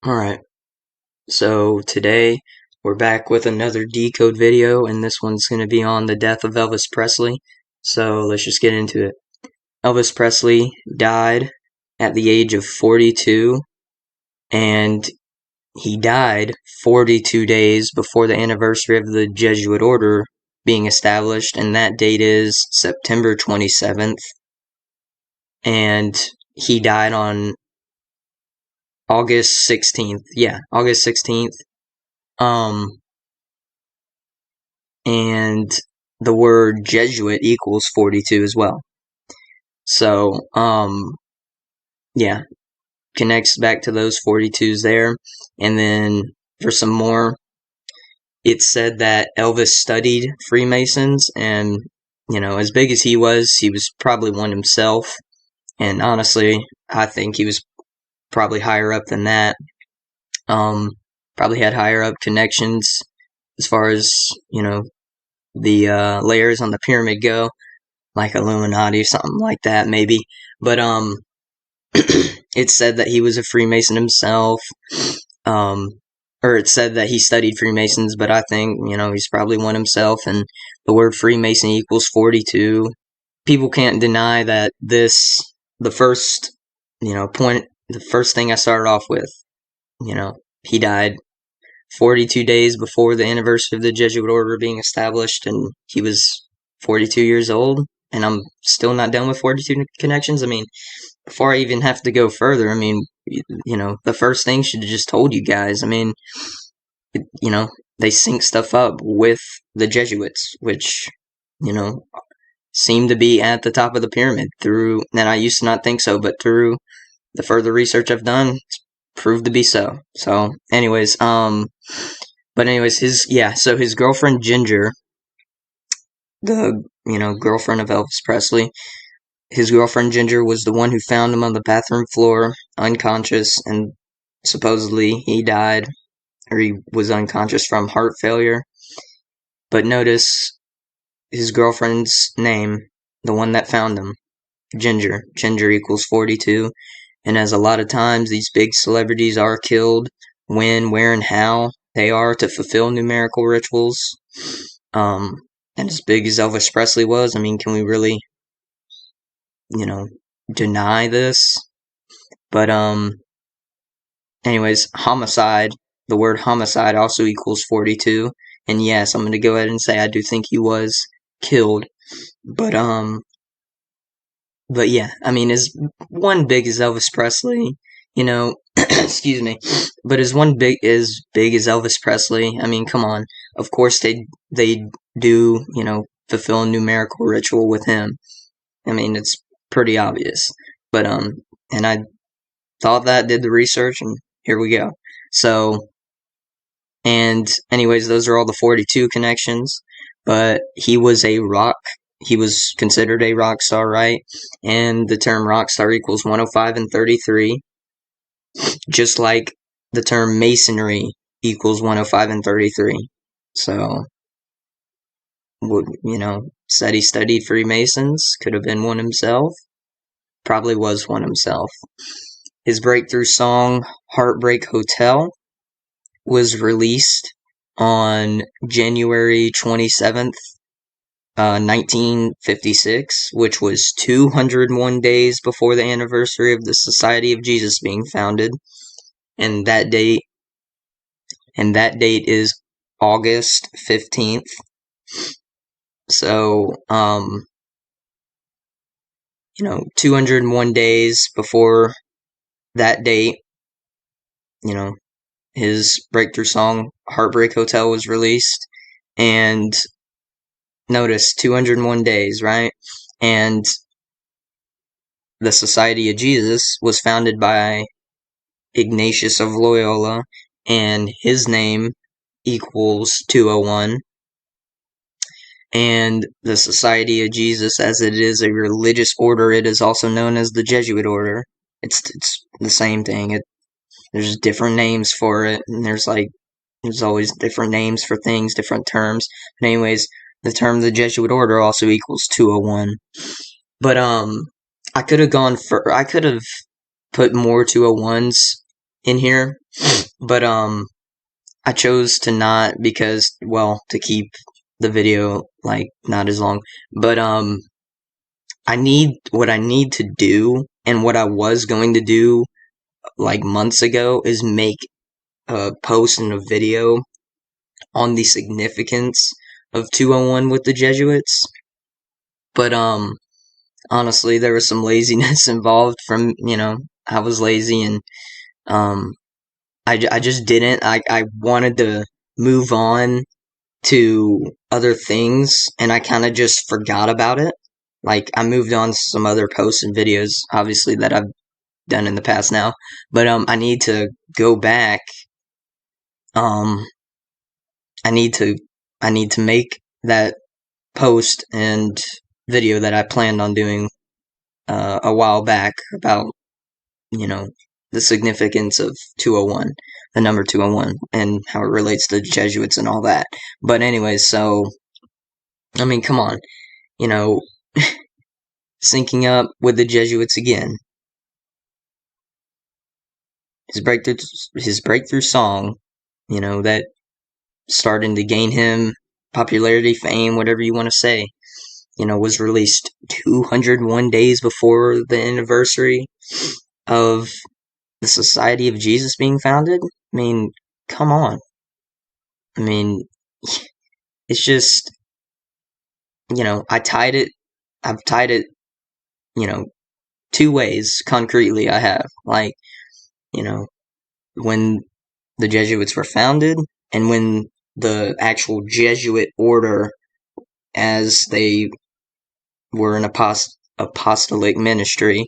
Alright, so today we're back with another decode video, and this one's going to be on the death of Elvis Presley. So let's just get into it. Elvis Presley died at the age of 42, and he died 42 days before the anniversary of the Jesuit order being established, and that date is September 27th. And he died on August 16th. Yeah, August 16th. And the word Jesuit equals 42 as well. So, yeah, connects back to those 42s there. And then for some more, it said that Elvis studied Freemasons, and, as big as he was probably one himself. And honestly, I think he was probably higher up than that. Probably had higher up connections as far as, the layers on the pyramid go, like Illuminati or something like that, maybe. But it said that he was a Freemason himself, or it said that he studied Freemasons, but I think, he's probably one himself, and the word Freemason equals 42. People can't deny that the first, the first thing I started off with, he died 42 days before the anniversary of the Jesuit order being established, and he was 42 years old, and I'm still not done with 42 connections. I mean, before I even have to go further, I mean, the first thing should have just told you guys. I mean, they sync stuff up with the Jesuits, which, seem to be at the top of the pyramid and I used to not think so, but through the further research I've done, it's proved to be so. So, anyways, so his girlfriend Ginger, the, girlfriend of Elvis Presley, his girlfriend Ginger was the one who found him on the bathroom floor, unconscious, and supposedly he died, or he was unconscious from heart failure. But notice his girlfriend's name, the one that found him, Ginger. Ginger equals 42. And as a lot of times these big celebrities are killed, when, where, and how they are to fulfill numerical rituals. And as big as Elvis Presley was, I mean, can we really, deny this? But, anyways, homicide, the word homicide also equals 42. And yes, I'm going to go ahead and say I do think he was killed. But yeah, I mean, as one big as Elvis Presley, excuse me, but as big as Elvis Presley, I mean, come on. Of course they do, fulfill a numerical ritual with him. I mean, it's pretty obvious. But and I thought that, did the research, and here we go. So, and anyways, those are all the 42 connections. But he was considered a rock star, right? And the term rock star equals 105 and 33. Just like the term masonry equals 105 and 33. So, said he studied Freemasons, could have been one himself. Probably was one himself. His breakthrough song, Heartbreak Hotel, was released on January 27th, 1956, which was 201 days before the anniversary of the Society of Jesus being founded. And that date is August 15th. So, 201 days before that date, his breakthrough song, Heartbreak Hotel, was released. And notice, 201 days, right? And the Society of Jesus was founded by Ignatius of Loyola, and his name equals 201. And the Society of Jesus, as it is a religious order, it is also known as the Jesuit order. It's the same thing. There's different names for it, and there's always different names for things, different terms. But anyways, the term the Jesuit order also equals 201. But I could have put more 201s in here, But I chose to not because, well, to keep the video like not as long. But what I need to do, and what I was going to do like months ago, is make a post and a video on the significance of 201 with the Jesuits. But honestly, there was some laziness involved from, I was lazy, and um I just didn't. I wanted to move on to other things, and I kind of just forgot about it. Like, I moved on to some other posts and videos, obviously, that I've done in the past now. But I need to go back. Um I need to make that post and video that I planned on doing a while back about, you know, the significance of 201, the number 201, and how it relates to the Jesuits and all that. But anyways, so, I mean, come on, you know, syncing up with the Jesuits again. His breakthrough song, that starting to gain him popularity, fame, whatever you want to say, was released 201 days before the anniversary of the Society of Jesus being founded. I mean, come on. I mean, it's just, I've tied it, you know, two ways concretely. I have, like, you know, when the Jesuits were founded, and when the actual Jesuit order, as they were an apostolic ministry,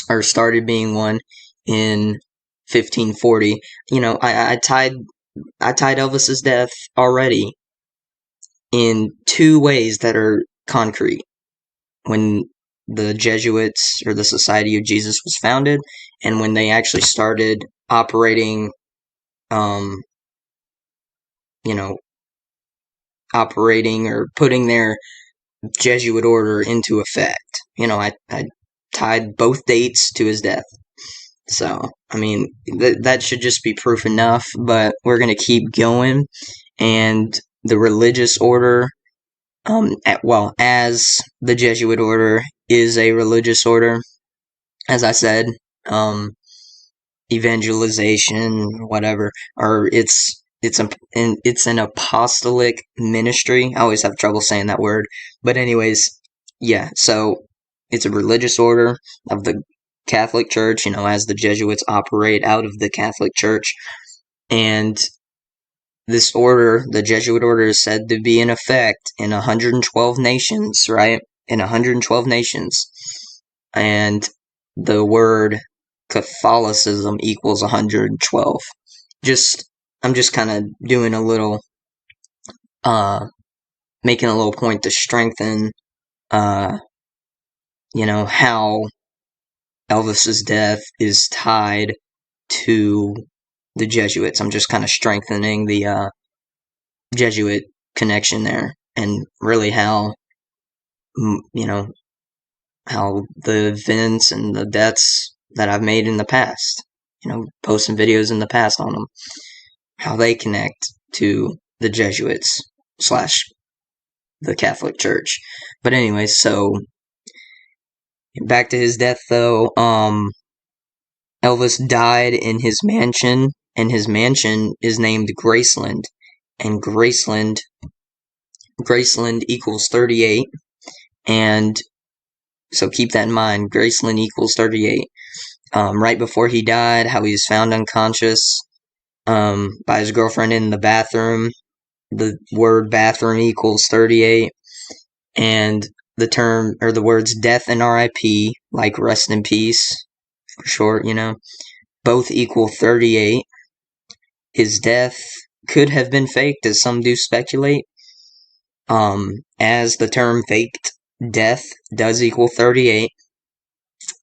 or started being one in 1540. I tied Elvis's death already in two ways that are concrete. When the Jesuits, or the Society of Jesus, was founded, and when they actually started operating, um, you know, operating or putting their Jesuit order into effect. I tied both dates to his death. So, I mean, that should just be proof enough, but we're going to keep going. And the religious order, as the Jesuit order is a religious order, as I said, evangelization, whatever, or it's an apostolic ministry. I always have trouble saying that word, but anyways, yeah. So it's a religious order of the Catholic Church, as the Jesuits operate out of the Catholic Church, and this order, the Jesuit order, is said to be in effect in 112 nations, right? In 112 nations, and the word Catholicism equals 112. I'm just kind of doing a little, making a little point to strengthen, how Elvis's death is tied to the Jesuits. I'm just kind of strengthening the Jesuit connection there, and really how, how the events and the deaths that I've made in the past, posting videos in the past on them, how they connect to the Jesuits slash the Catholic Church. But anyway, so back to his death though. Elvis died in his mansion, and his mansion is named Graceland, and Graceland equals 38, and so keep that in mind. Graceland equals 38. Right before he died, how he was found unconscious by his girlfriend in the bathroom. The word bathroom equals 38, and the term, or the words death and RIP, like rest in peace for short, both equal 38. His death could have been faked, as some do speculate, as the term faked death does equal 38.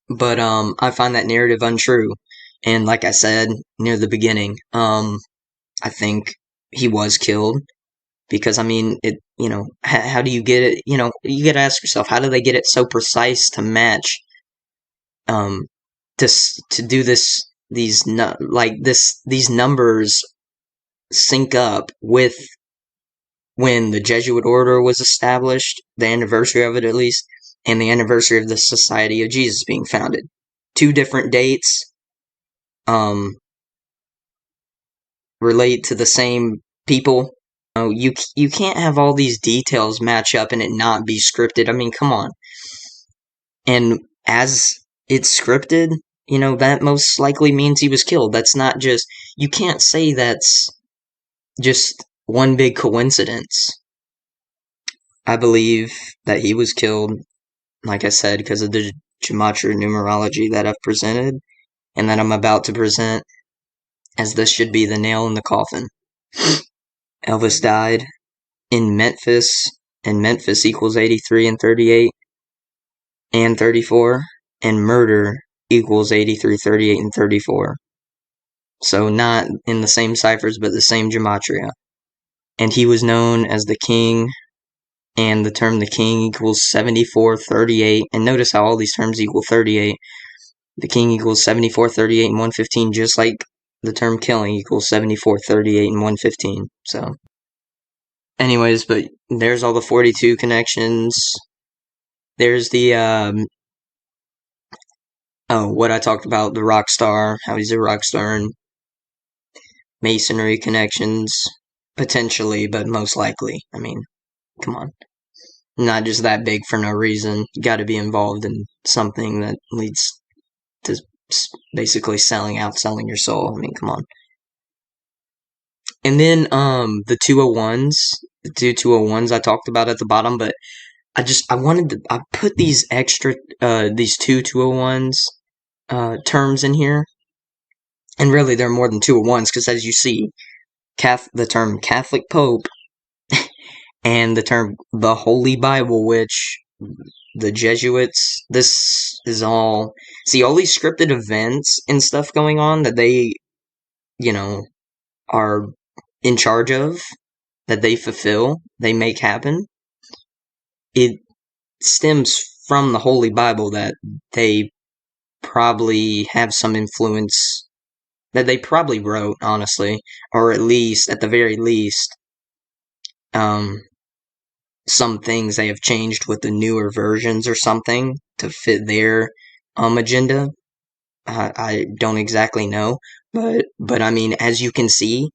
But I find that narrative untrue. And like I said near the beginning, I think he was killed. Because, I mean, how do you get it? You gotta ask yourself, how do they get it so precise to match, to do this these numbers sync up with when the Jesuit order was established, the anniversary of it at least, and the anniversary of the Society of Jesus being founded. 2 different dates relate to the same people. You can't have all these details match up and it not be scripted. I mean, come on. And as it's scripted, that most likely means he was killed. That's not just, you can't say that's just one big coincidence. I believe that he was killed, like I said, because of the gematria numerology that I've presented and that I'm about to present, as this should be the nail in the coffin. Elvis died in Memphis, and Memphis equals 83 and 38 and 34, and murder equals 83, 38, and 34. So not in the same ciphers, but the same gematria. And he was known as the king, and the term the king equals 74, 38, and notice how all these terms equal 38. The king equals 74, 38, and 115, just like the term killing equals 74, 38, and 115. So, anyways, but there's all the 42 connections. There's the, what I talked about, the rock star, how he's a rock star, and masonry connections, potentially, but most likely. I mean, come on. Not just that big for no reason. You gotta be involved in something that leads to basically selling your soul. I mean, come on. And then, the 201s, the 201s I talked about at the bottom, but I put these extra, these 201s, terms in here. And really, there are more than 201s, because as you see, the term Catholic Pope and the term the Holy Bible, which the Jesuits, this is all, see, all these scripted events and stuff going on that they, are in charge of, that they fulfill, they make happen, it stems from the Holy Bible, that they probably have some influence, that they probably wrote, honestly, or at least, at the very least, some things they have changed with the newer versions or something to fit their agenda. I don't exactly know, but I mean, as you can see,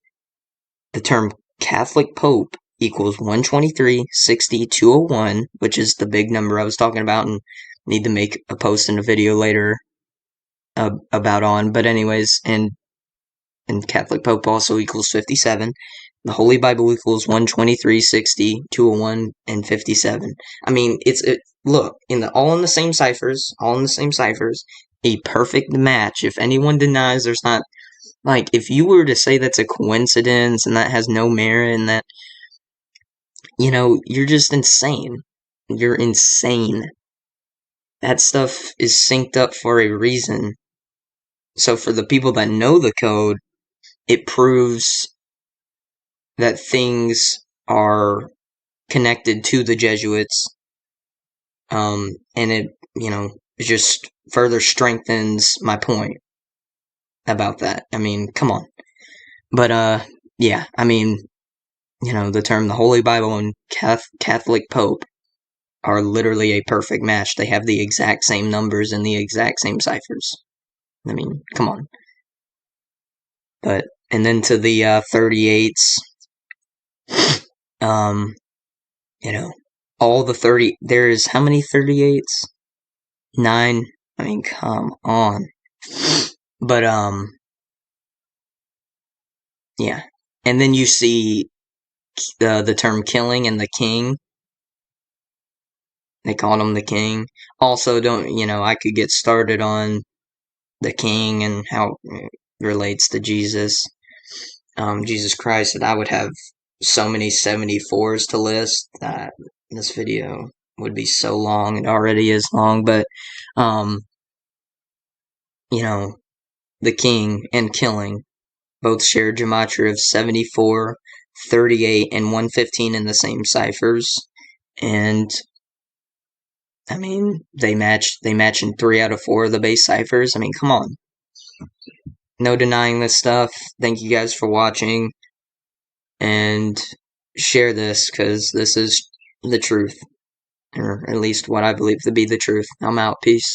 the term Catholic Pope equals 123, 60, 201, which is the big number I was talking about, and need to make a post and a video later about on. But anyways, and Catholic Pope also equals 57. The Holy Bible equals 123, 60, 201, and 57. I mean, look, all in the same ciphers, a perfect match. If anyone denies there's not, like, if you were to say that's a coincidence and that has no merit and that, you're just insane. You're insane. That stuff is synced up for a reason. So for the people that know the code, it proves that things are connected to the Jesuits, and it, just further strengthens my point about that. I mean, come on. But, yeah, I mean, the term the Holy Bible and Catholic Pope are literally a perfect match. They have the exact same numbers and the exact same ciphers. I mean, come on. And then to the 38s, all the 30, there's how many 38s? 9. I mean, come on. But, yeah. And then you see the term killing and the king. They called him the king. Also, I could get started on the king and how it relates to Jesus. Jesus Christ, and I would have so many 74s to list that this video would be so long. It already is long, but, the king and killing both share gematria of 74, 38, and 115 in the same ciphers. And, I mean, they match in 3 out of 4 of the base ciphers. I mean, come on. No denying this stuff. Thank you guys for watching, and share this, because this is the truth, or at least what I believe to be the truth. I'm out. Peace.